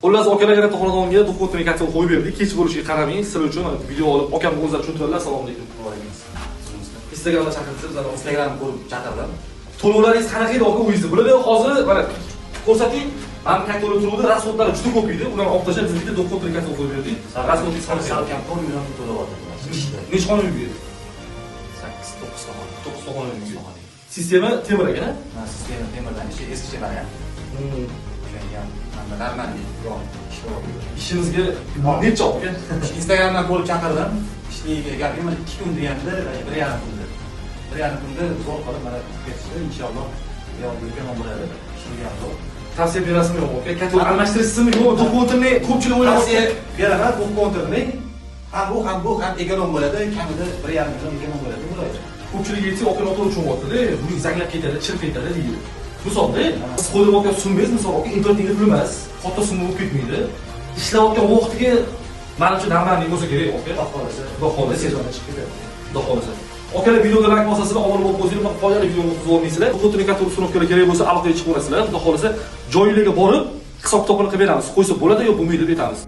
Xullas, akalarga katta xonadonga do'xtirning kattini qo'yib berdik. Kech bo'lishiga qaramay, sizlar uchun video olib, akam o'zlari tushuntirdilar. Assalomu alaykum. Va alaykum. Instagramda chaqiribsiz, bizlar Instagramni ko'rib chaqirdim. to'lovlaringiz qanaqa edi aka o'zingizni? Bularda hozir mana ko'rsating, ham katta to'lov turuvdi, rasxodlari juda ko'p edi. Ularni olib tashlab bizga do'xtirning kattini qo'yib berdik. Rasxodingiz qanaqa? Salkam 10 million to'layapti. Necha xona uy bu yerda? 8-9 xona. 9 xona uy. Sistema temir ekan-a? Mana sistema temirdan eski variant. Ishimizga necha aka? Instagramdan ko'rib chaqirdim. Ishligiga gapim 2 kun deganda 1,5 kunda. 1,5 kunda zo'r qilib mana ketishdi. Inshaalloh yo'lga bo'ladi. Ishligiga ham zo'r. Tavsiya berasizmi yo'q aka? Katta almashtirishsizmi yo'q? Do'xtirni ko'pchilik o'ylab Tavsiya beraman. Do'xtirni ham bu ham egalon bo'ladi. Kamida 1,5 million egalon bo'ladi. Ko'pchilik aytsa operator uchun o'tdi-da, bu zanglab ketadi, chirib ketadi deydi. Misolda, siz qo'lda aka sunmaysiz, misol aka internetingiz pul emas, katta summa bo'lib ketmaydi. Ishlayotgan vaqtiga menimcha normalniy bo'lsa kerak aka. Xudo xolasa, sezonda chiqib ketadi. Xudo xolasa. Akalar videoga like bosasizlar, obuna bo'lib qo'ysanglar, foydali video o'tkazib olmaysizlar. Do'xtirning katta ustunovkalar kerak bo'lsa, aloqaga chiqib olasizlar. Xudo xolasa, joylarga borib hisob-kitobini qilib beramiz. Qo'ysa bo'ladi yo bo'lmaydi deb aytamiz.